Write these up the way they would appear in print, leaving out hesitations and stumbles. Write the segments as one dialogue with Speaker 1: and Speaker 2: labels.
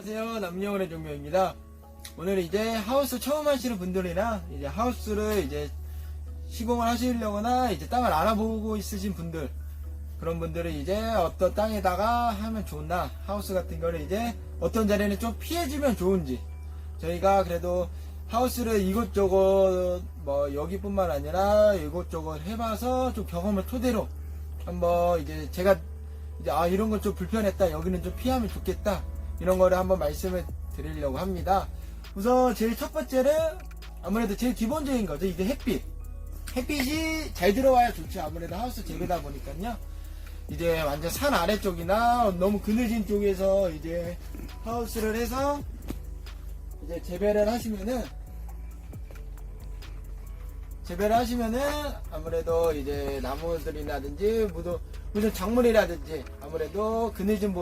Speaker 1: 안녕하세요. 남영원의 종묘입니다. 오늘 이제 하우스 처음 하시는 분들이나 이제 하우스를 이제 시공을 하시려거나 이제 땅을 알아보고 있으신 분들, 그런 분들은 이제 어떤 땅에다가 하면 좋나, 하우스 같은 거를 이제 어떤 자리는 좀 피해주면 좋은지, 저희가 그래도 하우스를 이곳저곳 뭐 여기뿐만 아니라 이곳저곳 해봐서 좀 경험을 토대로 한번 이제 제가 이제 이런 건 좀 불편했다, 여기는 좀 피하면 좋겠다, 이런 거를 한번 말씀을 드리려고 합니다. 우선 제일 첫 번째는 아무래도 제일 기본적인 거죠. 이제 햇빛이 잘 들어와야 좋죠. 아무래도 하우스 재배다 보니까요. 이제 완전 산 아래쪽이나 너무 그늘진 쪽에서 이제 하우스를 해서 이제 재배를 하시면은 아무래도 이제 나무들이라든지 무슨 작물이라든지 아무래도 그늘진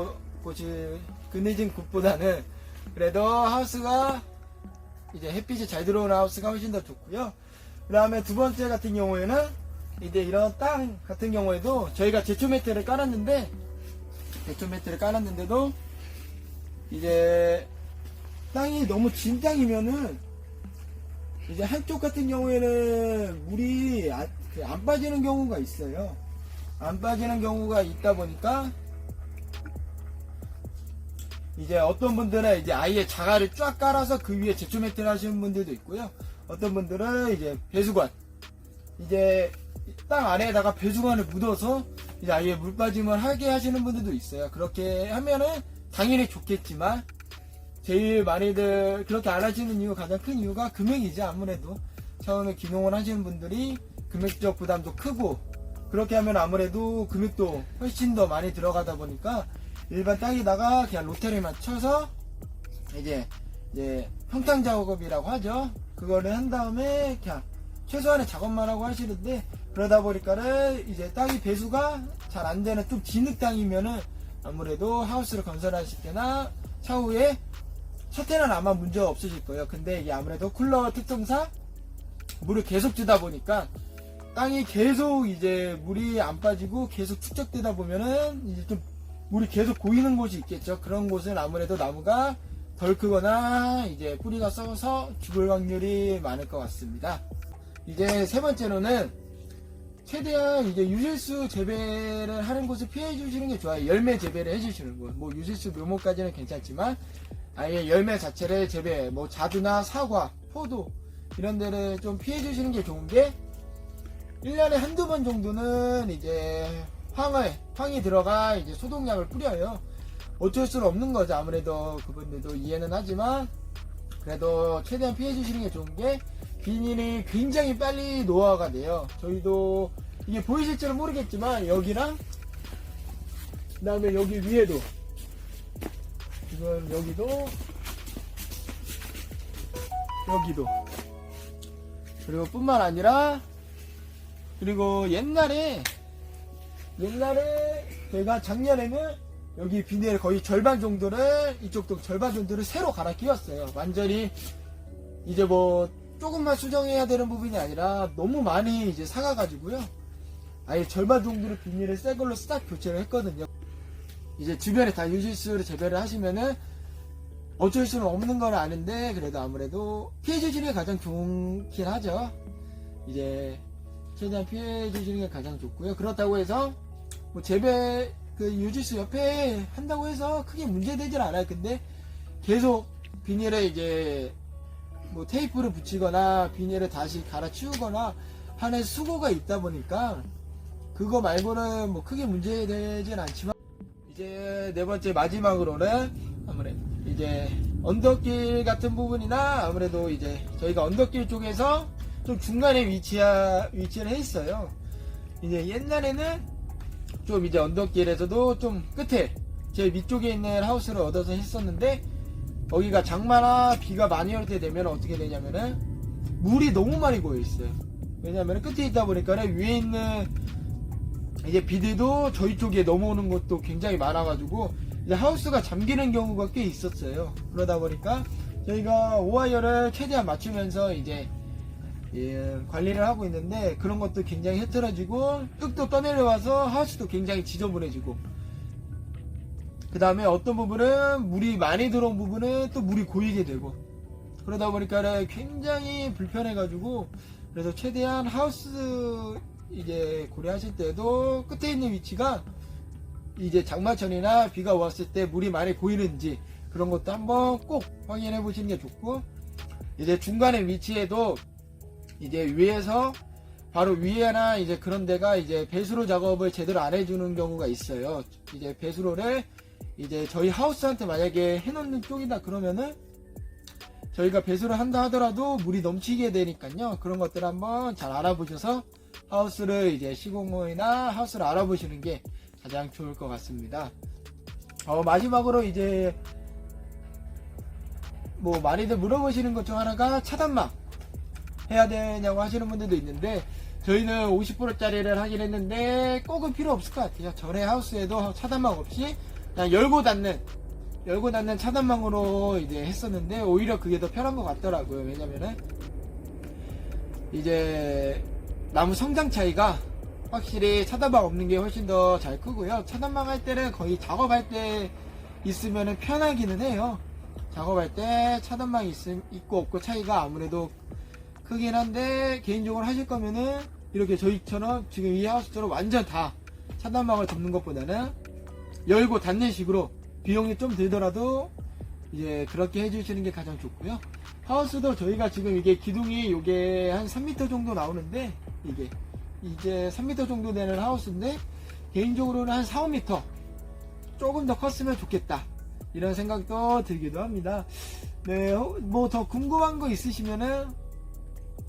Speaker 1: 곳보다는 그래도 하우스가 이제 햇빛이 잘 들어오는 하우스가 훨씬 더 좋고요. 그 다음에 두 번째 같은 경우에는 이제 이런 땅 같은 경우에도 저희가 제초 매트를 깔았는데도 이제 땅이 너무 진 땅이면은 이제 한쪽 같은 경우에는 물이 안 빠지는 경우가 있어요. 안 빠지는 경우가 있다 보니까 이제 어떤 분들은 이제 아예 자갈을 쫙 깔아서 그 위에 제초 매트를 하시는 분들도 있고요. 어떤 분들은 이제 배수관, 이제 땅 안에다가 배수관을 묻어서 이제 아예 물 빠짐을 하게 하시는 분들도 있어요. 그렇게 하면은 당연히 좋겠지만 제일 많이들 그렇게 안 하시는 이유, 가장 큰 이유가 금액이죠. 아무래도 처음에 기농을 하시는 분들이 금액적 부담도 크고, 그렇게 하면 아무래도 금액도 훨씬 더 많이 들어가다 보니까 일반 땅에다가 그냥 로테리만 쳐서 이제 평탕 작업이라고 하죠. 그거를 한 다음에 그냥 최소한의 작업만 하고 하시는데, 그러다 보니까는 이제 땅이 배수가 잘 안 되는 좀 진흙 땅이면은 아무래도 하우스를 건설하실 때나 차후에 첫 해는 아마 문제 없으실 거예요. 근데 이게 아무래도 쿨러 특성상 물을 계속 주다 보니까 땅이 계속 이제 물이 안 빠지고 계속 축적되다 보면은 이제 좀 물이 계속 고이는 곳이 있겠죠. 그런 곳은 아무래도 나무가 덜 크거나 이제 뿌리가 썩어서 죽을 확률이 많을 것 같습니다. 이제 세 번째로는 최대한 이제 유실수 재배를 하는 곳을 피해 주시는 게 좋아요. 열매 재배를 해 주시는 곳. 뭐 유실수 묘목까지는 괜찮지만 아예 열매 자체를 재배, 뭐 자두나 사과, 포도 이런 데를 좀 피해 주시는 게 좋은 게, 1년에 한두 번 정도는 이제 황이 들어가 이제 소독약을 뿌려요. 어쩔 수는 없는 거죠. 아무래도 그분들도 이해는 하지만 그래도 최대한 피해 주시는 게 좋은 게, 비닐이 굉장히 빨리 노화가 돼요. 저희도 이게 보이실지는 모르겠지만 여기랑 그 다음에 여기 위에도 지금 여기도 그리고 뿐만 아니라 그리고 옛날에 제가 작년에는 여기 비닐 거의 절반 정도를, 이쪽도 절반 정도를 새로 갈아 끼웠어요. 완전히 이제 뭐 조금만 수정해야 되는 부분이 아니라 너무 많이 이제 사가가지고요. 아예 절반 정도를 비닐을 새 걸로 싹 교체를 했거든요. 이제 주변에 다 유실수를 재배를 하시면은 어쩔 수는 없는 건 아는데, 그래도 아무래도 피해 주시는 게 가장 좋긴 하죠. 이제 최대한 피해 주시는 게 가장 좋고요. 그렇다고 해서 뭐 재배 유실수 옆에 한다고 해서 크게 문제되질 않아요. 근데 계속 비닐에 이제 뭐 테이프를 붙이거나 비닐을 다시 갈아 치우거나 하는 수고가 있다 보니까 그거 말고는 뭐 크게 문제되진 않지만, 이제 네 번째 마지막으로는 아무래도 이제 언덕길 같은 부분이나 아무래도 이제 저희가 언덕길 쪽에서 좀 중간에 위치를 해 있어요. 이제 옛날에는 좀 이제 언덕길에서도 좀 끝에 제 위쪽에 있는 하우스를 얻어서 했었는데, 거기가 장마나 비가 많이 올 때 되면 어떻게 되냐면은 물이 너무 많이 고여 있어요. 왜냐면 끝에 있다 보니까는 위에 있는 이제 비들도 저희 쪽에 넘어오는 것도 굉장히 많아가지고 이제 하우스가 잠기는 경우가 꽤 있었어요. 그러다 보니까 저희가 오와이어를 최대한 맞추면서 이제 관리를 하고 있는데, 그런 것도 굉장히 흐트러지고 흙도 떠내려와서 하우스도 굉장히 지저분해지고, 그 다음에 어떤 부분은 물이 많이 들어온 부분은 또 물이 고이게 되고, 그러다 보니까 굉장히 불편해가지고, 그래서 최대한 하우스 이제 고려하실 때도 끝에 있는 위치가 이제 장마철이나 비가 왔을 때 물이 많이 고이는지 그런 것도 한번 꼭 확인해 보시는 게 좋고, 이제 중간에 위치에도 이제 위에서 바로 위에나 이제 그런 데가 이제 배수로 작업을 제대로 안 해주는 경우가 있어요. 이제 배수로를 이제 저희 하우스한테 만약에 해놓는 쪽이다 그러면은 저희가 배수를 한다 하더라도 물이 넘치게 되니까요. 그런 것들 한번 잘 알아보셔서 하우스를 이제 시공이나 하우스를 알아보시는 게 가장 좋을 것 같습니다. 마지막으로 이제 뭐 많이들 물어보시는 것 중 하나가 차단막 해야 되냐고 하시는 분들도 있는데, 저희는 50%짜리를 하긴 했는데 꼭은 필요 없을 것 같아요. 전에 하우스에도 차단막 없이 그냥 열고 닫는 차단망으로 이제 했었는데 오히려 그게 더 편한 것 같더라고요. 왜냐면은 이제 나무 성장 차이가 확실히 차단망 없는 게 훨씬 더 잘 크고요. 차단망 할 때는 거의 작업할 때 있으면은 편하기는 해요. 작업할 때 차단망 있고 없고 차이가 아무래도 크긴 한데, 개인적으로 하실 거면은 이렇게 저희처럼 지금 이 하우스처럼 완전 다 차단망을 덮는 것보다는 열고 닫는 식으로 비용이 좀 들더라도 이제 그렇게 해주시는 게 가장 좋고요. 하우스도 저희가 지금 이게 기둥이 요게 한 3m 정도 나오는데, 이게 이제 3m 정도 되는 하우스인데 개인적으로는 한 4, 5m 조금 더 컸으면 좋겠다 이런 생각도 들기도 합니다. 네, 뭐 더 궁금한 거 있으시면은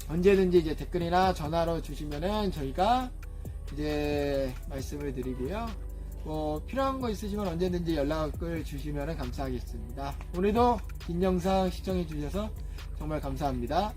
Speaker 1: 언제든지 이제 댓글이나 전화로 주시면은 저희가 이제 말씀을 드리고요. 뭐 필요한 거 있으시면 언제든지 연락을 주시면 감사하겠습니다. 오늘도 긴 영상 시청해 주셔서 정말 감사합니다.